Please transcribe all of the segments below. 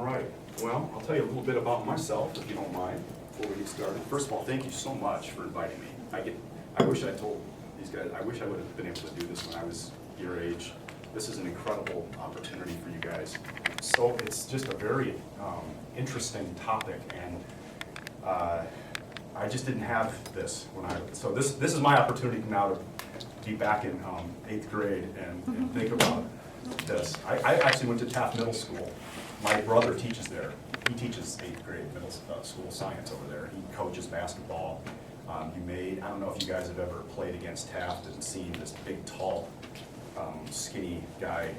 All right, well, I'll tell you a little bit about myself, if you don't mind, before we get started. First of all, thank you so much for inviting me. I wish I told these guys, I wish I would have been able to do this when I was your age. This is an incredible opportunity for you guys. So it's just a very interesting topic, and I just didn't have this when so this is my opportunity now to be back in 8th grade and think about this. I actually went to Taft Middle School. My brother teaches there. He teaches 8th grade middle school science over there. He coaches basketball. I don't know if you guys have ever played against Taft and seen this big, tall, skinny guy.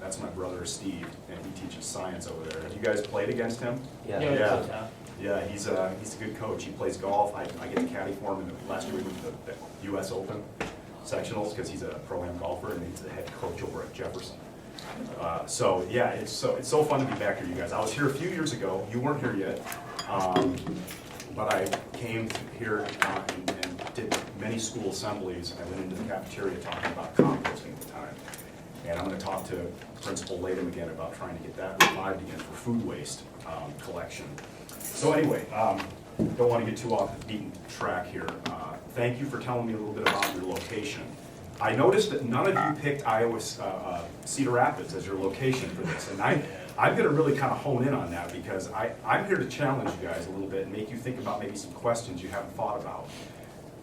That's my brother Steve, and he teaches science over there. Have you guys played against him? Yeah, he's a good coach. He plays golf. I get to caddy for him. And last year we went to the U.S. Open sectionals because he's a pro-am golfer, and he's the head coach over at Jefferson. So yeah, it's so fun to be back here, you guys. I was here a few years ago. You weren't here yet, but I came here and did many school assemblies. I went into the cafeteria talking about composting at the time, and I'm going to talk to Principal Latham again about trying to get that revived again for food waste collection. So anyway, don't want to get too off the beaten track here. Thank you for telling me a little bit about your location. I noticed that none of you picked Cedar Rapids as your location for this, and I'm going to really kind of hone in on that because I'm here to challenge you guys a little bit and make you think about maybe some questions you haven't thought about.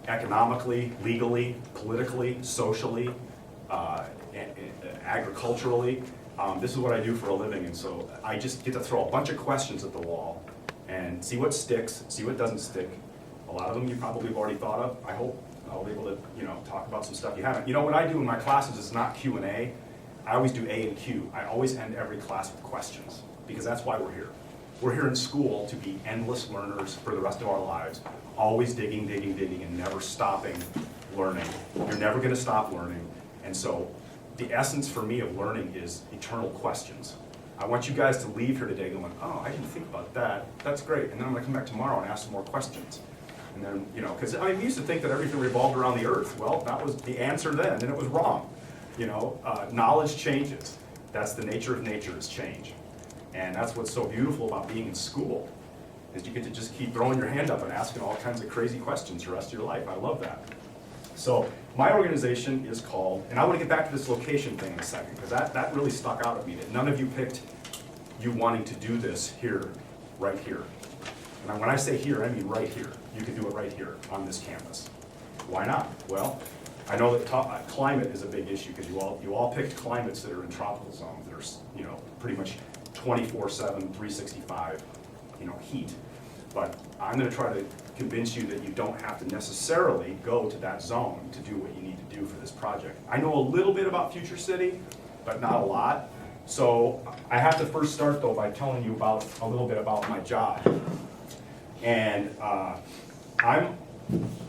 Economically, legally, politically, socially, agriculturally. This is what I do for a living, and so I just get to throw a bunch of questions at the wall and see what sticks, see what doesn't stick. A lot of them you probably have already thought of. I hope I'll be able to, talk about some stuff you haven't. You know, what I do in my classes is not Q&A. I always do A and Q. I always end every class with questions because that's why we're here. We're here in school to be endless learners for the rest of our lives, always digging, digging, digging, and never stopping learning. You're never going to stop learning. And so the essence for me of learning is eternal questions. I want you guys to leave here today going, oh, I didn't think about that. That's great. And then I'm going to come back tomorrow and ask some more questions. And then, because I used to think that everything revolved around the earth. Well, that was the answer then, and it was wrong. Knowledge changes. That's the nature of nature, is change. And that's what's so beautiful about being in school, is you get to just keep throwing your hand up and asking all kinds of crazy questions the rest of your life. I love that. So my organization is called, and I want to get back to this location thing in a second, because that really stuck out at me, that none of you picked you wanting to do this here, right here. And when I say here, I mean right here. You can do it right here on this campus. Why not? Well, I know that climate is a big issue because you all picked climates that are in tropical zones that are pretty much 24/7, 365 heat. But I'm going to try to convince you that you don't have to necessarily go to that zone to do what you need to do for this project. I know a little bit about Future City, but not a lot. So I have to first start though by telling you about a little bit about my job. And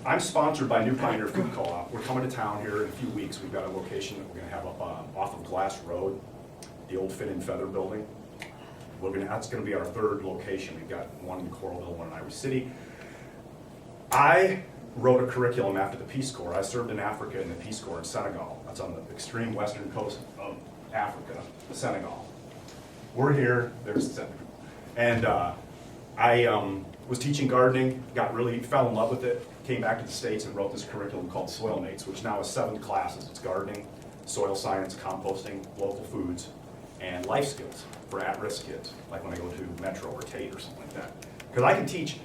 I'm sponsored by New Pioneer Food Co-op. We're coming to town here in a few weeks. We've got a location that we're going to have up off of Glass Road, the old Fin and Feather building. That's going to be our third location. We've got one in Coralville, one in Iowa City. I wrote a curriculum after the Peace Corps. I served in Africa in the Peace Corps in Senegal. That's on the extreme western coast of Africa, Senegal. We're here, there's Senegal. And I was teaching gardening, fell in love with it, came back to the States and wrote this curriculum called Soilmates, which now is 7 classes. It's gardening, soil science, composting, local foods, and life skills for at-risk kids, like when I go to Metro or Tate or something like that. Because I can teach,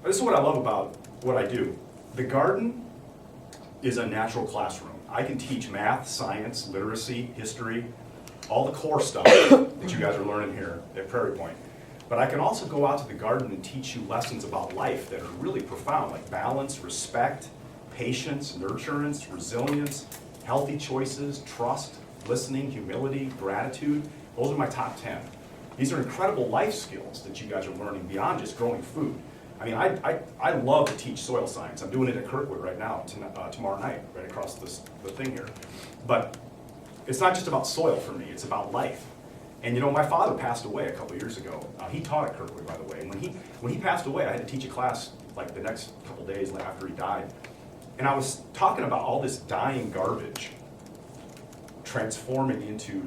this is what I love about what I do. The garden is a natural classroom. I can teach math, science, literacy, history, all the core stuff that you guys are learning here at Prairie Point. But I can also go out to the garden and teach you lessons about life that are really profound, like balance, respect, patience, nurturance, resilience, healthy choices, trust, listening, humility, gratitude. Those are my top 10. These are incredible life skills that you guys are learning beyond just growing food. I mean, I love to teach soil science. I'm doing it at Kirkwood right now, tomorrow night, right across the thing here. But it's not just about soil for me, it's about life. And my father passed away a couple years ago. He taught at Kirkwood, by the way. And when he passed away, I had to teach a class like the next couple days after he died. And I was talking about all this dying garbage transforming into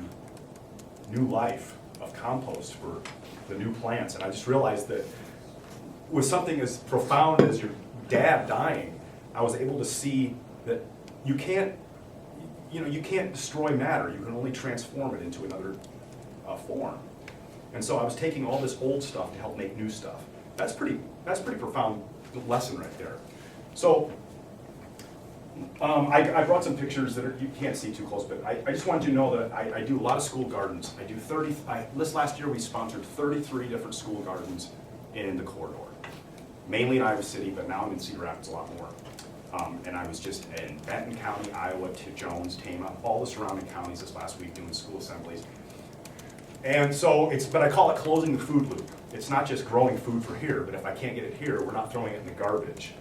new life of compost for the new plants. And I just realized that with something as profound as your dad dying, I was able to see that you can't destroy matter. You can only transform it into another form. And so I was taking all this old stuff to help make new stuff. That's pretty profound lesson right there. So I brought some pictures that you can't see too close, but I just wanted you to know that I do a lot of school gardens. I do this last year we sponsored 33 different school gardens in the corridor. Mainly in Iowa City, but now I'm in Cedar Rapids a lot more. And I was just in Benton County, Iowa, to Jones, Tama, all the surrounding counties this last week doing school assemblies. And so but I call it closing the food loop. It's not just growing food for here, but if I can't get it here, we're not throwing it in the garbage.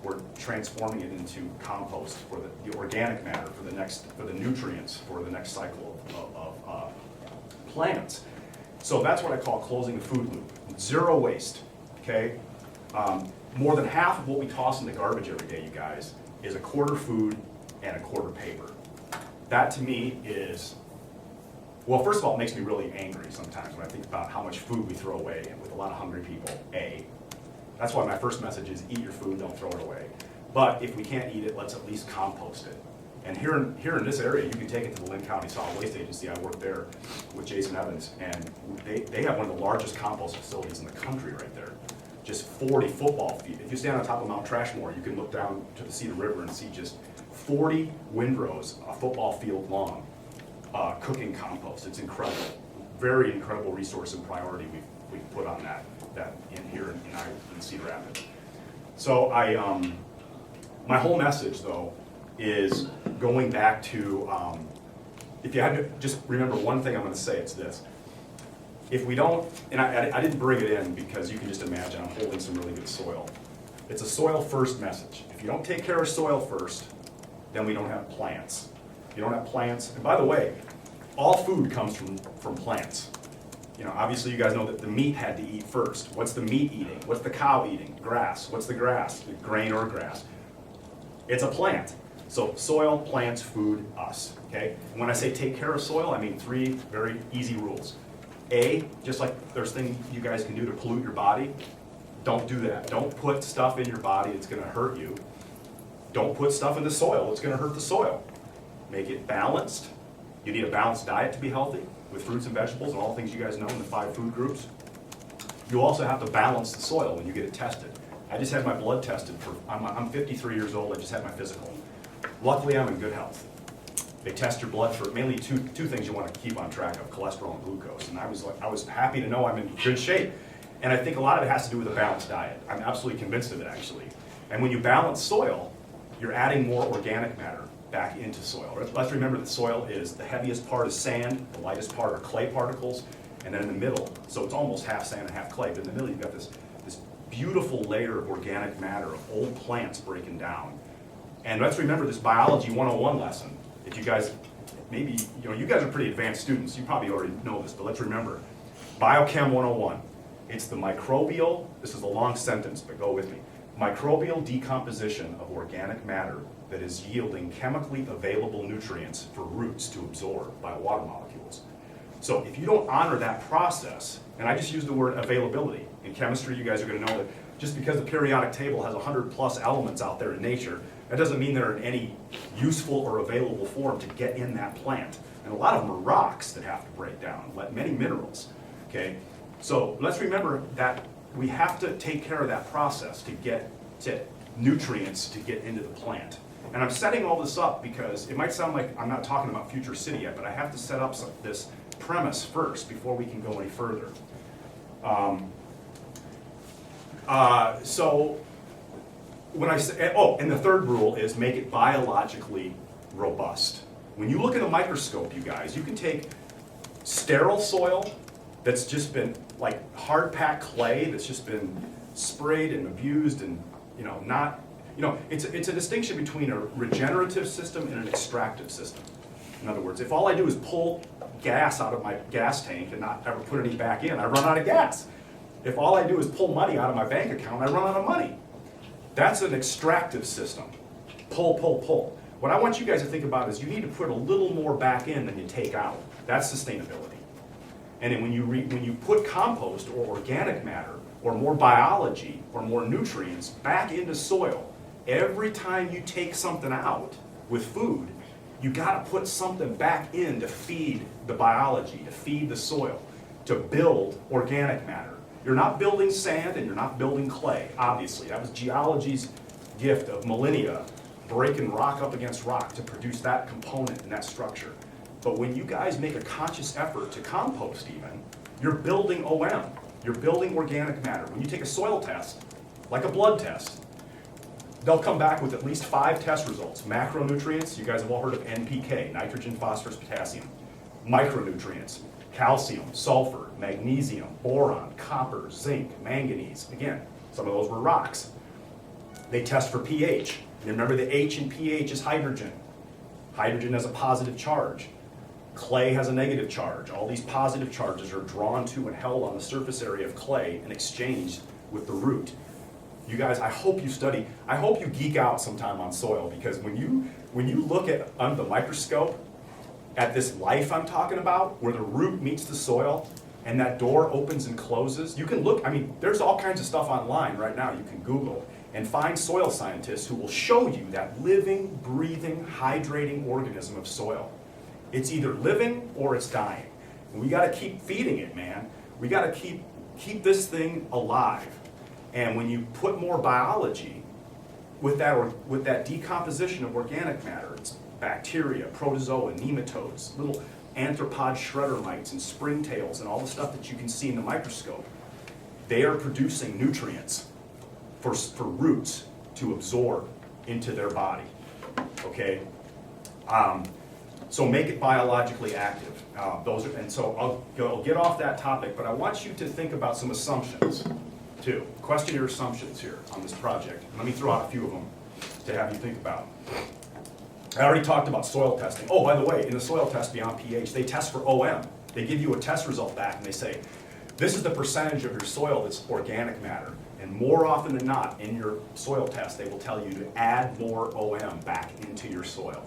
We're transforming it into compost for the organic matter, for the nutrients for the next cycle of plants. So that's what I call closing the food loop. Zero waste, okay? More than half of what we toss in the garbage every day, you guys, is a quarter food and a quarter paper. That to me is, well, first of all, it makes me really angry sometimes when I think about how much food we throw away with a lot of hungry people, A. That's why my first message is eat your food, don't throw it away. But if we can't eat it, let's at least compost it. And here in this area, you can take it to the Lynn County Solid Waste Agency. I work there with Jason Evans, and they have one of the largest compost facilities in the country right there. Just 40 football feet. If you stand on top of Mount Trashmore, you can look down to the Cedar River and see just 40 windrows, a football field long, cooking compost. It's incredible. Very incredible resource and priority we've put on that in here in Cedar Rapids. So my whole message though is going back to, if you had to just remember one thing I'm going to say, it's this. If we don't, and I didn't bring it in because you can just imagine I'm holding some really good soil. It's a soil first message. If you don't take care of soil first, then we don't have plants. If you don't have plants, and by the way, all food comes from plants. You know, obviously you guys know that the meat had to eat first. What's the meat eating? What's the cow eating? Grass. What's the grass? The grain or grass. It's a plant. So soil, plants, food, us, okay? And when I say take care of soil, I mean 3 very easy rules. A, just like there's things you guys can do to pollute your body, don't do that. Don't put stuff in your body that's gonna hurt you. Don't put stuff in the soil that's gonna hurt the soil. Make it balanced. You need a balanced diet to be healthy, with fruits and vegetables and all the things you guys know in the 5 food groups. You also have to balance the soil when you get it tested. I just had my blood tested I'm 53 years old, I just had my physical. Luckily, I'm in good health. They test your blood for mainly two things you want to keep on track of, cholesterol and glucose. And I was happy to know I'm in good shape. And I think a lot of it has to do with a balanced diet. I'm absolutely convinced of it, actually. And when you balance soil, you're adding more organic matter back into soil. Let's remember that soil is, the heaviest part is sand, the lightest part are clay particles, and then in the middle, so it's almost half sand and half clay, but in the middle you've got this beautiful layer of organic matter of old plants breaking down. And let's remember this biology 101 lesson. If you guys, maybe, you guys are pretty advanced students, you probably already know this, but let's remember, Biochem 101. It's the microbial, this is a long sentence, but go with me, microbial decomposition of organic matter that is yielding chemically available nutrients for roots to absorb by water molecules. So if you don't honor that process, and I just use the word availability, in chemistry you guys are going to know that just because the periodic table has 100+ elements out there in nature, that doesn't mean they're in any useful or available form to get in that plant. And a lot of them are rocks that have to break down, like many minerals, okay? So let's remember that we have to take care of that process to get to nutrients to get into the plant. And I'm setting all this up because it might sound like I'm not talking about future city yet, but I have to set up this premise first before we can go any further. So when I say, and the third rule is make it biologically robust. When you look at a microscope, you guys, you can take sterile soil that's just been like hard packed clay that's just been sprayed and abused and it's a distinction between a regenerative system and an extractive system. In other words, if all I do is pull gas out of my gas tank and not ever put any back in, I run out of gas. If all I do is pull money out of my bank account, I run out of money. That's an extractive system. Pull, pull, pull. What I want you guys to think about is you need to put a little more back in than you take out. That's sustainability. And then when you put compost or organic matter or more biology or more nutrients back into soil, every time you take something out with food, you got to put something back in to feed the biology, to feed the soil, to build organic matter. You're not building sand and you're not building clay, obviously. That was geology's gift of millennia, breaking rock up against rock to produce that component and that structure. But when you guys make a conscious effort to compost even, you're building OM. You're building organic matter. When you take a soil test, like a blood test, they'll come back with at least 5 test results. Macronutrients, you guys have all heard of NPK, nitrogen, phosphorus, potassium. Micronutrients, calcium, sulfur, magnesium, boron, copper, zinc, manganese. Again, some of those were rocks. They test for pH. And remember, the H in pH is hydrogen. Hydrogen has a positive charge. Clay has a negative charge. All these positive charges are drawn to and held on the surface area of clay and exchanged with the root. You guys, I hope you study, I hope you geek out sometime on soil, because when you look at under the microscope at this life I'm talking about, where the root meets the soil and that door opens and closes, you can look, I mean, there's all kinds of stuff online right now you can Google and find soil scientists who will show you that living, breathing, hydrating organism of soil. It's either living or it's dying. And we got to keep feeding it, man. We got to keep this thing alive. And when you put more biology with that decomposition of organic matter, it's bacteria, protozoa, nematodes, little arthropod shredder mites and springtails and all the stuff that you can see in the microscope, they are producing nutrients for roots to absorb into their body, okay? So make it biologically active. So I'll get off that topic, but I want you to think about some assumptions too. Question your assumptions here on this project. Let me throw out a few of them to have you think about. I already talked about soil testing. Oh, by the way, in the soil test beyond pH, they test for OM. They give you a test result back and they say, this is the percentage of your soil that's organic matter. And more often than not, in your soil test, they will tell you to add more OM back into your soil.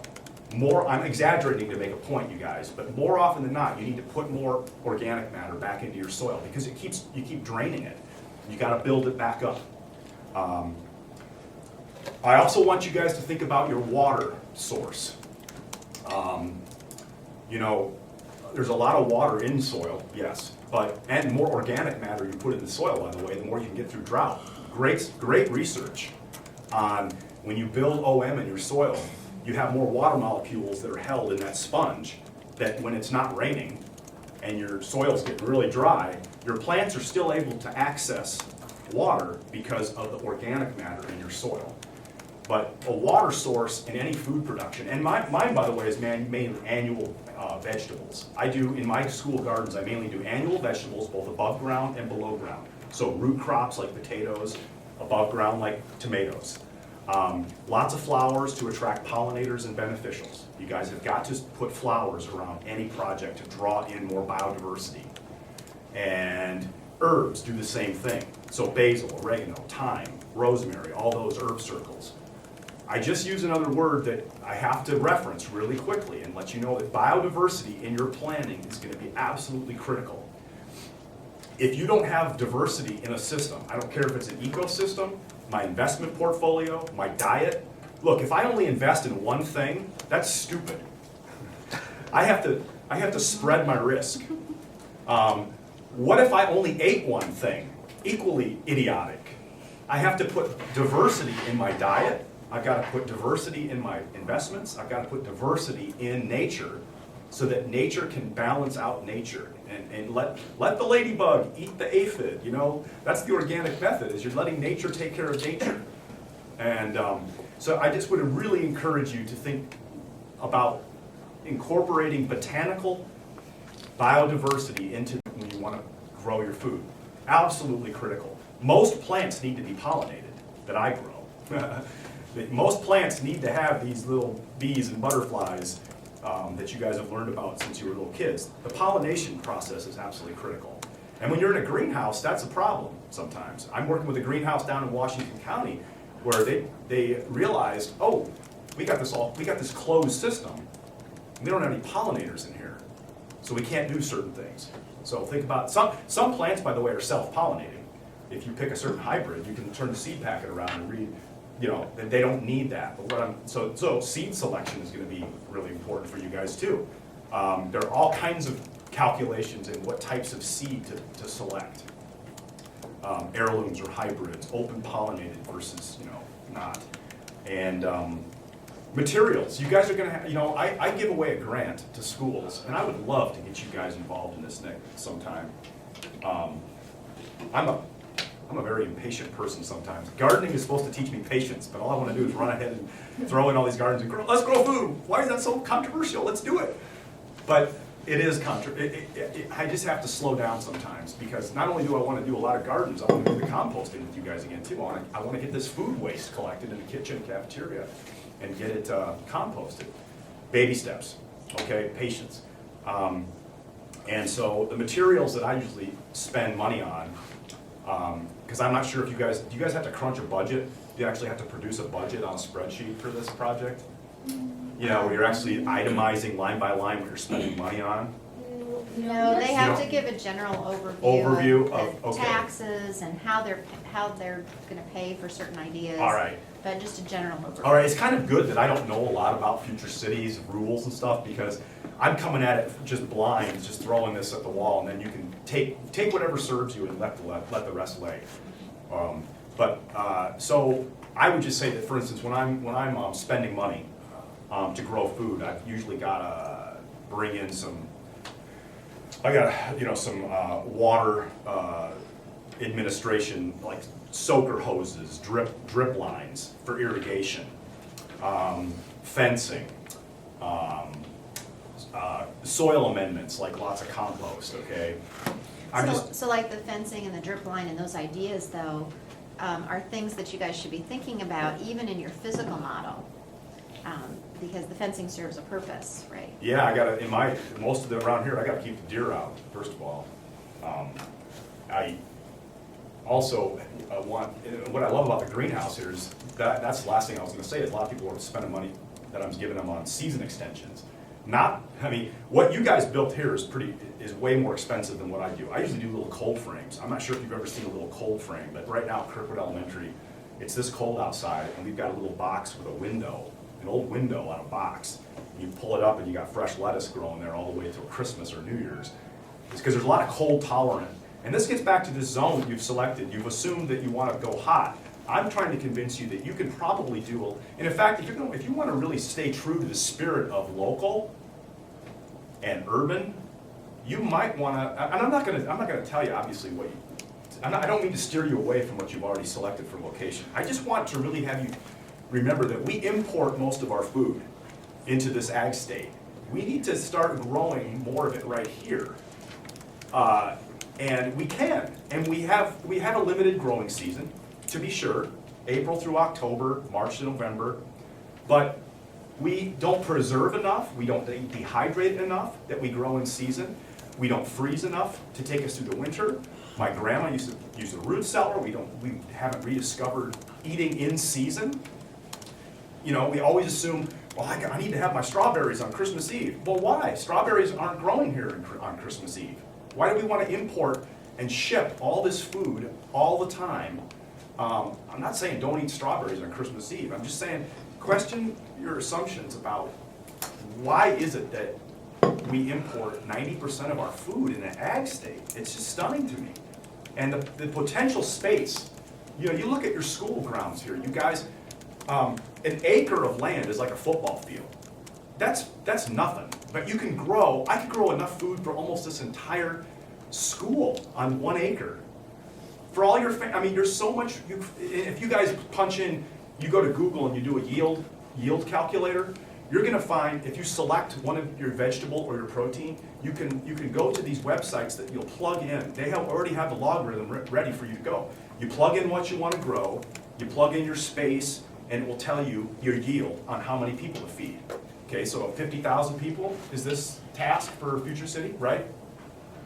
I'm exaggerating to make a point, you guys, but more often than not, you need to put more organic matter back into your soil because you keep draining it. You got to build it back up. I also want you guys to think about your water source. You know, there's a lot of water in soil, yes, and more organic matter you put in the soil, by the way, the more you can get through drought. Great research on when you build OM in your soil, you have more water molecules that are held in that sponge that when it's not raining and your soil's getting really dry, your plants are still able to access water because of the organic matter in your soil. But a water source in any food production, and mine, by the way, is mainly annual vegetables. In my school gardens, I mainly do annual vegetables, both above ground and below ground. So root crops like potatoes, above ground like tomatoes. Lots of flowers to attract pollinators and beneficials. You guys have got to put flowers around any project to draw in more biodiversity. And herbs do the same thing. So basil, oregano, thyme, rosemary, all those herb circles. I just use another word that I have to reference really quickly and let you know that biodiversity in your planning is going to be absolutely critical. If you don't have diversity in a system, I don't care if it's an ecosystem, my investment portfolio, my diet. Look, if I only invest in one thing, that's stupid. I have to spread my risk. What if I only ate one thing? Equally idiotic. I have to put diversity in my diet. I've got to put diversity in my investments. I've got to put diversity in nature so that nature can balance out nature. And let the ladybug eat the aphid, you know? That's the organic method, is you're letting nature take care of nature. And so I just would really encourage you to think about incorporating botanical biodiversity into when you want to grow your food. Absolutely critical. Most plants need to be pollinated that I grow. Most plants need to have these little bees and butterflies that you guys have learned about since you were little kids. The pollination process is absolutely critical. And when you're in a greenhouse, that's a problem sometimes. I'm working with a greenhouse down in Washington County where they realized, oh, we got this closed system. We don't have any pollinators in here. So we can't do certain things. So think about, some plants, by the way, are self-pollinating. If you pick a certain hybrid, you can turn the seed packet around and read, you know, that they don't need that. But so seed selection is gonna be really important for you guys too. There are all kinds of calculations in what types of seed to select. Heirlooms or hybrids, open pollinated versus, you know, not. And materials, you guys are gonna have, you know, I give away a grant to schools, and I would love to get you guys involved in this sometime. I'm a very impatient person sometimes. Gardening is supposed to teach me patience, but all I wanna do is run ahead and throw in all these gardens and let's grow food. Why is that so controversial? Let's do it. But it is I just have to slow down sometimes, because not only do I wanna do a lot of gardens, I wanna do the composting with you guys again too. I wanna get this food waste collected in the kitchen, cafeteria, and get it composted. Baby steps, okay, patience. And so the materials that I usually spend money on, because I'm not sure if do you guys have to crunch a budget? Do you actually have to produce a budget on a spreadsheet for this project? You know, where you're actually itemizing line by line what you're spending money on? No, they have to give a general overview of okay. taxes and how they're gonna pay for certain ideas. All right. But just a general overview. All right, it's kind of good that I don't know a lot about future cities, rules and stuff, because I'm coming at it just blind, just throwing this at the wall, and then you can take whatever serves you and let the rest lay. So I would just say that, for instance, when I'm spending money to grow food, I've usually gotta bring in some water administration, like soaker hoses, drip lines for irrigation, fencing, soil amendments, like lots of compost, okay? So like the fencing and the drip line and those ideas though, are things that you guys should be thinking about even in your physical model. Because the fencing serves a purpose, right? Yeah, most of them around here, I gotta keep the deer out, first of all. I also what I love about the greenhouse here is that's the last thing I was gonna say, is a lot of people are spending money that I'm giving them on season extensions. What you guys built here is way more expensive than what I do. I usually do little cold frames. I'm not sure if you've ever seen a little cold frame, but right now at Kirkwood Elementary, it's this cold outside, and we've got a little box with a window, an old window on a box. You pull it up and you got fresh lettuce growing there all the way till Christmas or New Year's. It's because there's a lot of cold tolerant. And this gets back to this zone that you've selected. You've assumed that you want to go hot. I'm trying to convince you that you can probably do and in fact, if you want to really stay true to the spirit of local and urban, you might want to, and I'm not gonna tell you obviously I don't mean to steer you away from what you've already selected for location. I just want to really have you remember that we import most of our food into this ag state. We need to start growing more of it right here. And we can, and we have a limited growing season, to be sure, April through October, March to November, but we don't preserve enough, we don't dehydrate enough that we grow in season, we don't freeze enough to take us through the winter. My grandma used to use a root cellar. We haven't rediscovered eating in season. You know, we always assume, well, I need to have my strawberries on Christmas Eve. Well, why? Strawberries aren't growing here on Christmas Eve. Why do we want to import and ship all this food all the time? I'm not saying don't eat strawberries on Christmas Eve. I'm just saying question your assumptions about why is it that we import 90% of our food in an ag state. It's just stunning to me. And the potential space, you know, you look at your school grounds here, you guys, an acre of land is like a football field. That's nothing, but you can grow, I could grow enough food for almost this entire school on 1 acre. For all your, there's so much, if you guys punch in, you go to Google and you do a yield calculator, you're gonna find, if you select one of your vegetable or your protein, you can go to these websites that you'll plug in. They already have the logarithm ready for you to go. You plug in what you wanna grow, you plug in your space, and it will tell you your yield on how many people to feed. Okay, so 50,000 people is this task for Future City, right?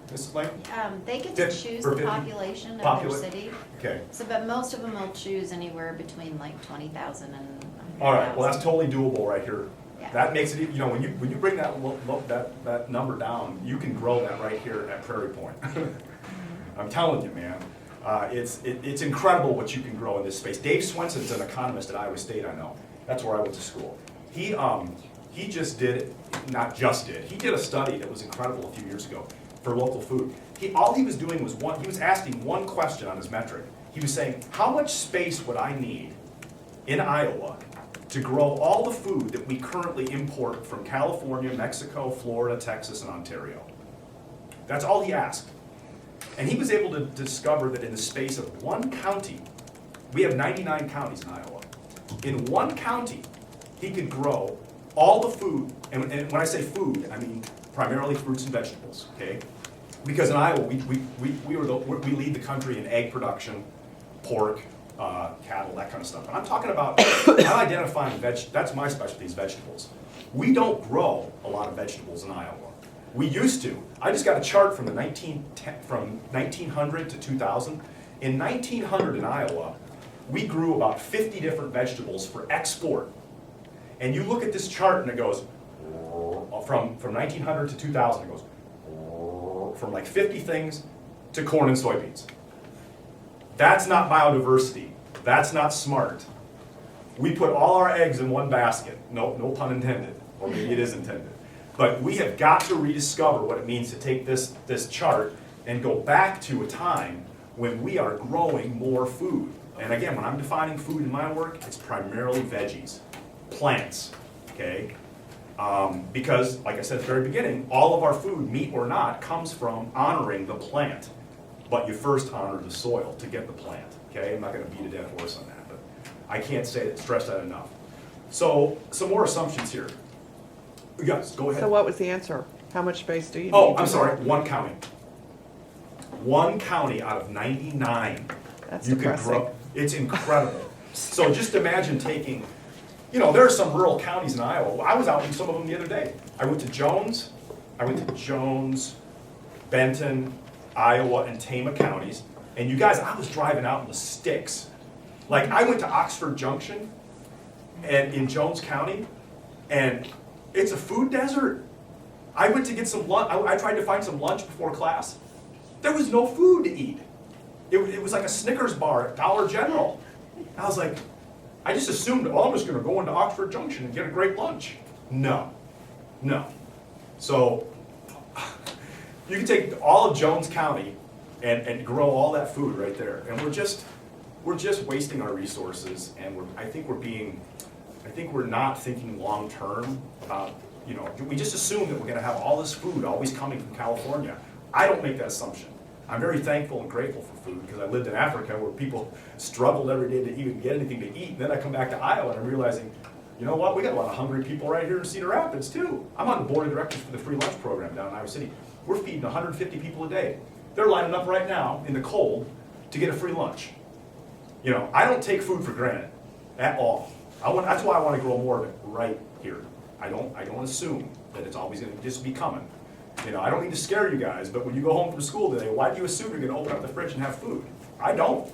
This is like? They get to choose the population of their city. Okay. So, but most of them will choose anywhere between like 20,000 and 100,000. All right, well that's totally doable right here. That makes it, you know, when you bring that number down, you can grow that right here at Prairie Point. I'm telling you, man. It's incredible what you can grow in this space. Dave Swenson's an economist at Iowa State, I know. That's where I went to school. He just did, not just did, he did a study that was incredible a few years ago for local food. All he was doing was he was asking one question on his metric. He was saying, how much space would I need in Iowa to grow all the food that we currently import from California, Mexico, Florida, Texas, and Ontario? That's all he asked. And he was able to discover that in the space of one county, we have 99 counties in Iowa. In one county, he could grow all the food, and when I say food, I mean primarily fruits and vegetables, okay? Because in Iowa, we lead the country in egg production, pork, cattle, that kind of stuff. And I'm talking about, I'm identifying that's my specialty is vegetables. We don't grow a lot of vegetables in Iowa. We used to. I just got a chart from 1900 to 2000. In 1900 in Iowa, we grew about 50 different vegetables for export. And you look at this chart and it goes, from 1900 to 2000, it goes, from like 50 things to corn and soybeans. That's not biodiversity. That's not smart. We put all our eggs in one basket. No pun intended, or maybe it is intended. But we have got to rediscover what it means to take this chart and go back to a time when we are growing more food. And again, when I'm defining food in my work, it's primarily veggies, plants, okay? Because, like I said at the very beginning, all of our food, meat or not, comes from honoring the plant. But you first honor the soil to get the plant, okay? I'm not gonna beat a dead horse on that, but I can't stress that enough. So, some more assumptions here. Yes, go ahead. So what was the answer? How much space do you need? Oh, I'm sorry, one county. One county out of 99. That's You could depressing. grow. It's incredible. So just imagine taking, you know, there are some rural counties in Iowa. I was out in some of them the other day. I went to Jones, Benton, Iowa, and Tama counties. And you guys, I was driving out in the sticks. Like, I went to Oxford Junction and in Jones County, and it's a food desert. I went to get some lunch. I tried to find some lunch before class. There was no food to eat. It was like a Snickers bar at Dollar General. I was like, I just assumed, oh, I'm just gonna go into Oxford Junction and get a great lunch. No. So, you can take all of Jones County and grow all that food right there. And we're just wasting our resources, and I think we're not thinking long term about, you know, we just assume that we're gonna have all this food always coming from California. I don't make that assumption. I'm very thankful and grateful for food because I lived in Africa where people struggled every day to even get anything to eat. And then I come back to Iowa and I'm realizing, you know what, we got a lot of hungry people right here in Cedar Rapids too. I'm on the board of directors for the free lunch program down in Iowa City. We're feeding 150 people a day. They're lining up right now in the cold to get a free lunch. You know, I don't take food for granted at all. That's why I want to grow more of it right here. I don't assume that it's always going to just be coming. You know, I don't mean to scare you guys, but when you go home from school today, why do you assume you're going to open up the fridge and have food? I don't.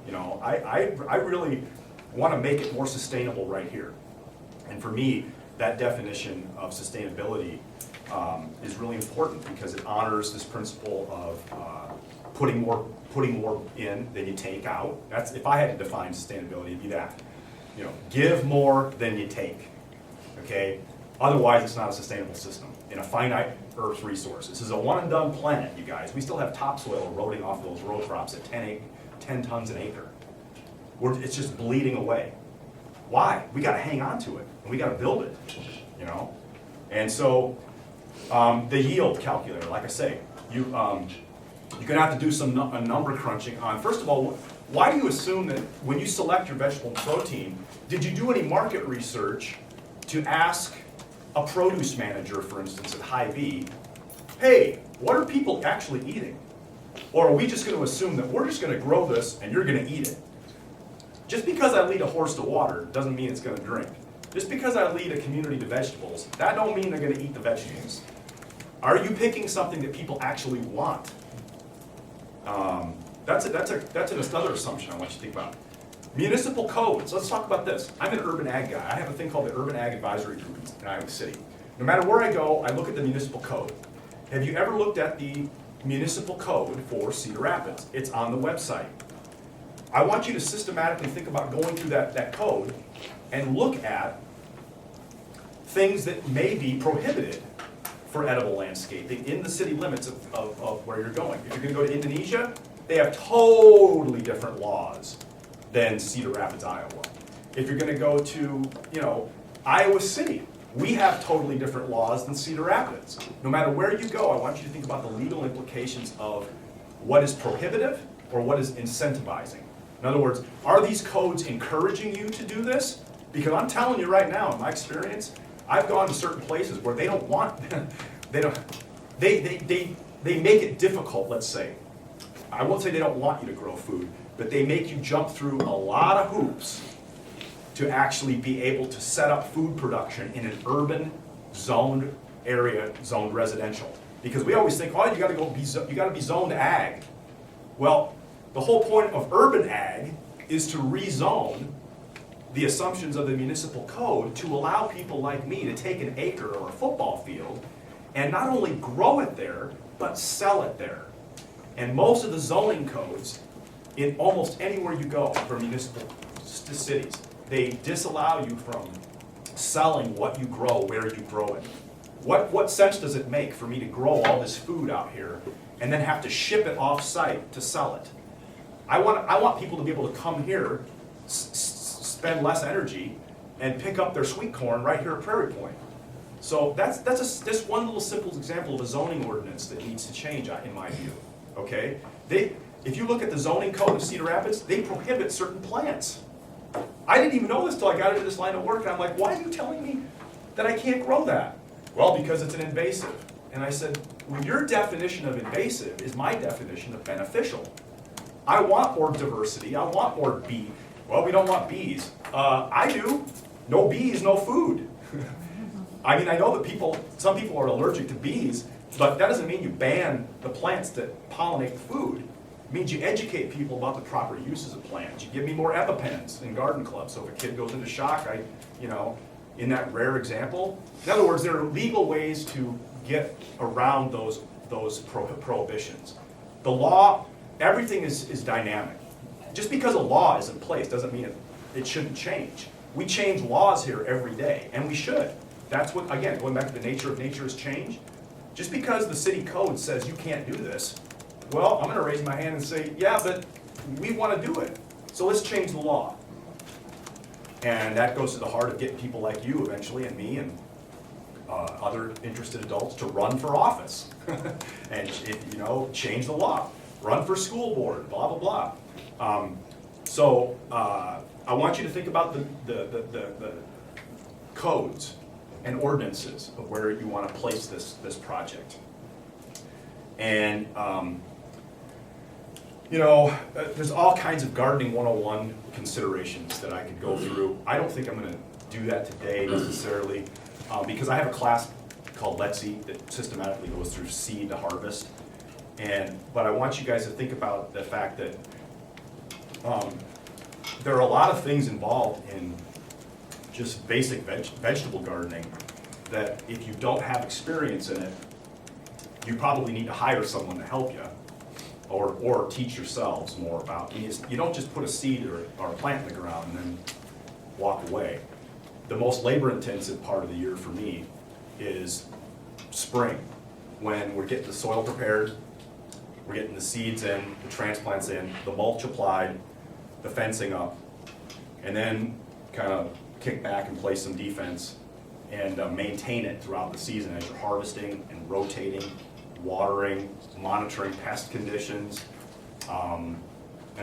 You know, I really want to make it more sustainable right here. And for me, that definition of sustainability is really important because it honors this principle of putting more in than you take out. That's, if I had to define sustainability, it'd be that. You know, give more than you take. Okay? Otherwise, it's not a sustainable system in a finite Earth resource. This is a one and done planet, you guys. We still have topsoil eroding off those row crops at 10 tons an acre. It's just bleeding away. Why? We got to hang on to it, and we got to build it. You know, and so the yield calculator, like I say, you're gonna have to do some number crunching on. First of all, why do you assume that when you select your vegetable protein, did you do any market research to ask a produce manager, for instance, at Hy-Vee, hey, what are people actually eating? Or are we just going to assume that we're just going to grow this and you're going to eat it? Just because I lead a horse to water doesn't mean it's going to drink. Just because I lead a community to vegetables, that don't mean they're going to eat the vegetables. Are you picking something that people actually want? That's another assumption I want you to think about. Municipal codes, let's talk about this. I'm an urban ag guy. I have a thing called the Urban Ag Advisory Group in Iowa City. No matter where I go, I look at the municipal code. Have you ever looked at the municipal code for Cedar Rapids? It's on the website. I want you to systematically think about going through that code and look at things that may be prohibited for edible landscaping in the city limits of where you're going. If you're gonna go to Indonesia, they have totally different laws than Cedar Rapids, Iowa. If you're gonna go to, Iowa City, we have totally different laws than Cedar Rapids. No matter where you go, I want you to think about the legal implications of what is prohibitive or what is incentivizing. In other words, are these codes encouraging you to do this? Because I'm telling you right now, in my experience, I've gone to certain places where they don't want, they make it difficult, let's say. I won't say they don't want you to grow food, but they make you jump through a lot of hoops to actually be able to set up food production in an urban zoned area, zoned residential. Because we always think, oh, you gotta be zoned ag. Well, the whole point of urban ag is to rezone the assumptions of the municipal code to allow people like me to take an acre or a football field and not only grow it there, but sell it there. And most of the zoning codes, in almost anywhere you go for municipal cities, they disallow you from selling what you grow where you grow it. What sense does it make for me to grow all this food out here and then have to ship it off-site to sell it? I want people to be able to come here, spend less energy, and pick up their sweet corn right here at Prairie Point. So that's just one little simple example of a zoning ordinance that needs to change, in my view. Okay? If you look at the zoning code of Cedar Rapids, they prohibit certain plants. I didn't even know this till I got into this line of work, and I'm like, why are you telling me that I can't grow that? Well, because it's an invasive. And I said, well, your definition of invasive is my definition of beneficial. I want more diversity, I want more bee. Well, we don't want bees. I do. No bees, no food. I mean, I know that some people are allergic to bees, but that doesn't mean you ban the plants that pollinate the food. It means you educate people about the proper uses of plants. You give me more EpiPens in garden clubs, so if a kid goes into shock, in that rare example. In other words, there are legal ways to get around those prohibitions. The law, everything is dynamic. Just because a law is in place doesn't mean it shouldn't change. We change laws here every day, and we should. That's what, again, going back to the nature of nature is change. Just because the city code says you can't do this, well, I'm gonna raise my hand and say, yeah, but we wanna do it. So let's change the law. And that goes to the heart of getting people like you eventually, and me, and other interested adults to run for office. And, change the law. Run for school board, blah, blah, blah. I want you to think about the codes and ordinances of where you want to place this project. And, there's all kinds of gardening 101 considerations that I could go through. I don't think I'm going to do that today necessarily, because I have a class called Let's Eat that systematically goes through seed to harvest. But I want you guys to think about the fact that there are a lot of things involved in just basic vegetable gardening that if you don't have experience in it, you probably need to hire someone to help you or teach yourselves more about it. You don't just put a seed or a plant in the ground and then walk away. The most labor-intensive part of the year for me is spring, when we're getting the soil prepared, we're getting the seeds in, the transplants in, the mulch applied, the fencing up, and then kind of kick back and play some defense and maintain it throughout the season as you're harvesting and rotating, watering, monitoring pest conditions. And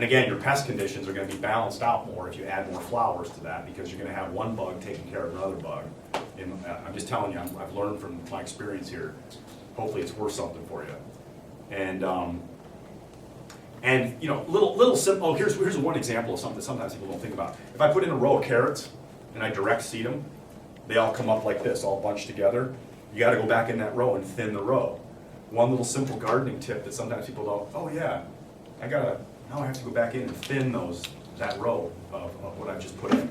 again, your pest conditions are going to be balanced out more if you add more flowers to that, because you're going to have one bug taking care of another bug. I'm just telling you, I've learned from my experience here. Hopefully it's worth something for you. And little simple. Oh, here's one example of something that sometimes people don't think about. If I put in a row of carrots and I direct seed them, they all come up like this, all bunched together. You got to go back in that row and thin the row. One little simple gardening tip that sometimes people don't. Oh yeah, now I have to go back in and thin those that row of what I just put in.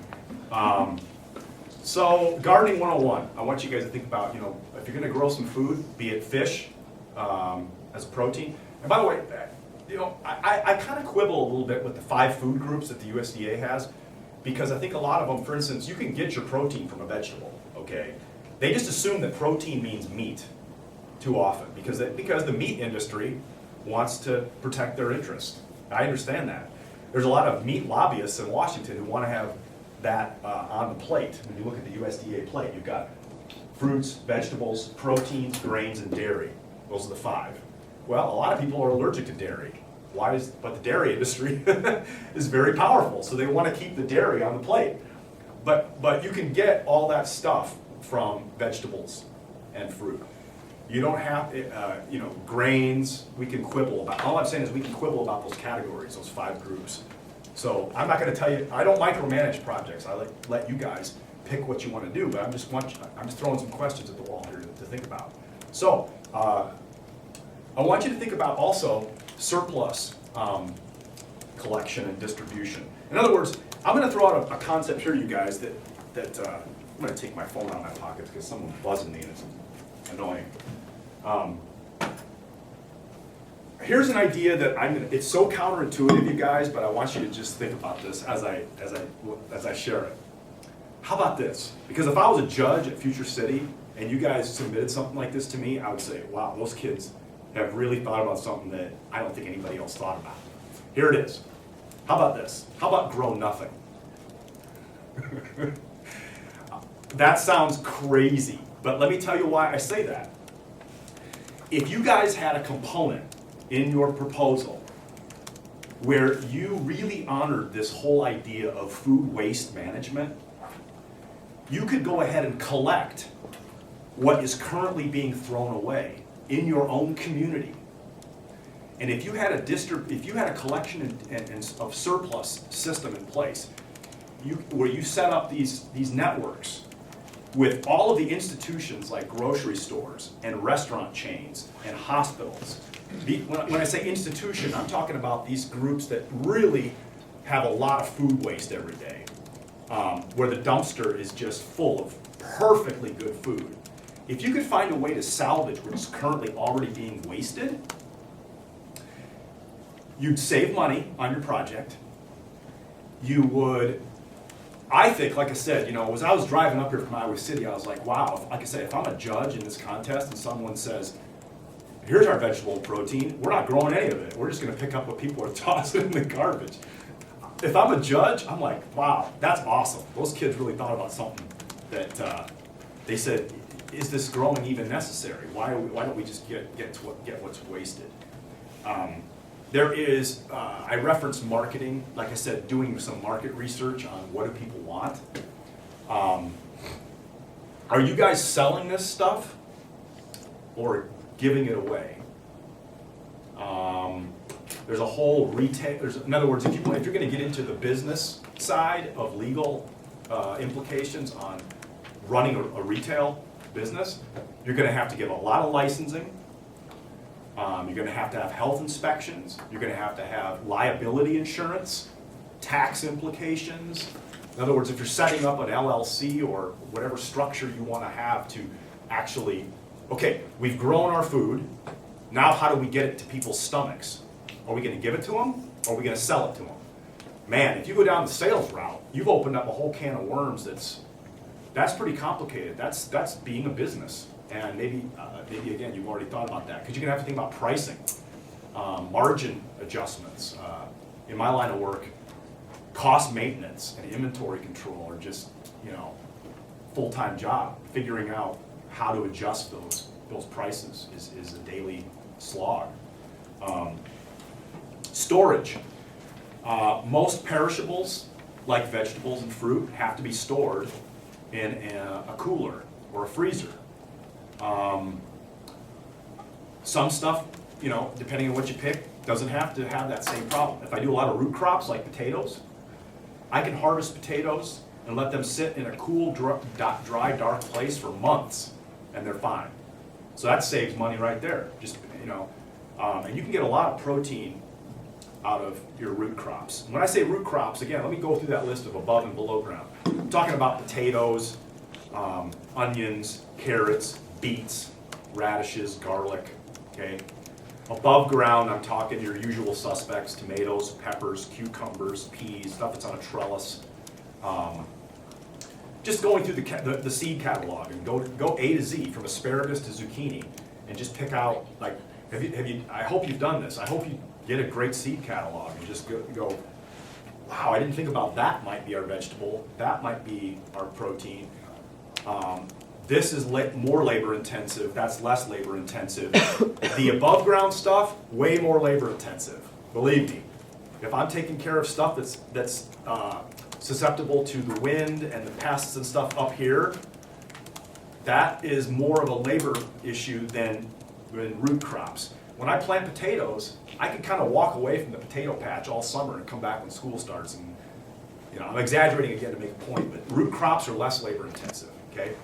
So gardening 101, I want you guys to think about, you know, if you're gonna grow some food, be it fish as a protein. And by the way, you know, I kind of quibble a little bit with the 5 food groups that the USDA has, because I think a lot of them, for instance, you can get your protein from a vegetable, okay? They just assume that protein means meat too often, because the meat industry wants to protect their interest. I understand that. There's a lot of meat lobbyists in Washington who want to have that on the plate. When you look at the USDA plate, you've got fruits, vegetables, proteins, grains, and dairy. Those are the 5. Well, a lot of people are allergic to dairy. But the dairy industry is very powerful, so they want to keep the dairy on the plate. But you can get all that stuff from vegetables and fruit. You don't have, you know, grains, we can quibble about. All I'm saying is we can quibble about those categories, those 5 groups. So I'm not going to tell you, I don't micromanage projects. I let you guys pick what you want to do, but I'm just throwing some questions at the wall here to think about. So I want you to think about also surplus collection and distribution. In other words, I'm going to throw out a concept here, you guys, that I'm going to take my phone out of my pocket because someone's buzzing me and it's annoying. Here's an idea that it's so counterintuitive, you guys, but I want you to just think about this as I share it. How about this? Because if I was a judge at Future City and you guys submitted something like this to me, I would say, wow, those kids have really thought about something that I don't think anybody else thought about. Here it is. How about this? How about grow nothing? That sounds crazy, but let me tell you why I say that. If you guys had a component in your proposal where you really honored this whole idea of food waste management, you could go ahead and collect what is currently being thrown away in your own community. And if you had a collection of surplus system in place, where you set up these networks with all of the institutions like grocery stores and restaurant chains and hospitals. When I say institution, I'm talking about these groups that really have a lot of food waste every day, where the dumpster is just full of perfectly good food. If you could find a way to salvage what is currently already being wasted, you'd save money on your project. You would, I think, like I said, you know, as I was driving up here from Iowa City, I was like, wow, like I said, if I'm a judge in this contest and someone says, here's our vegetable protein, we're not growing any of it. We're just going to pick up what people are tossing in the garbage. If I'm a judge, I'm like, wow, that's awesome. Those kids really thought about something that they said, is this growing even necessary? Why don't we just get what's wasted? There is, I referenced marketing, like I said, doing some market research on what do people want. Are you guys selling this stuff or giving it away? There's a whole retail, in other words, if you're going to get into the business side of legal implications on running a retail business, you're going to have to give a lot of licensing. You're going to have health inspections. You're going to have liability insurance, tax implications. In other words, if you're setting up an LLC or whatever structure you want to have to actually, okay, we've grown our food. Now how do we get it to people's stomachs? Are we going to give it to them or are we going to sell it to them? Man, if you go down the sales route, you've opened up a whole can of worms that's pretty complicated. That's being a business. And maybe again, you've already thought about that. Because you're going to have to think about pricing, margin adjustments. In my line of work, cost maintenance and inventory control are just, you know, full-time job. Figuring out how to adjust those prices is a daily slog. Storage. Most perishables, like vegetables and fruit, have to be stored in a cooler or a freezer. Some stuff, you know, depending on what you pick, doesn't have to have that same problem. If I do a lot of root crops like potatoes, I can harvest potatoes and let them sit in a cool, dry, dark place for months, and they're fine. So that saves money right there. Just, you know, and you can get a lot of protein out of your root crops. When I say root crops, again, let me go through that list of above and below ground. I'm talking about potatoes, onions, carrots, beets, radishes, garlic, okay? Above ground, I'm talking your usual suspects, tomatoes, peppers, cucumbers, peas, stuff that's on a trellis. Just going through the seed catalog and go A to Z, from asparagus to zucchini, and just pick out, like, I hope you've done this. I hope you get a great seed catalog and just go, wow, I didn't think about that might be our vegetable, that might be our protein. This is more labor intensive, that's less labor intensive. The above ground stuff, way more labor intensive, believe me. If I'm taking care of stuff that's susceptible to the wind and the pests and stuff up here, that is more of a labor issue than root crops. When I plant potatoes, I can kind of walk away from the potato patch all summer and come back when school starts. And I'm exaggerating again to make a point, but root crops are less labor intensive, okay?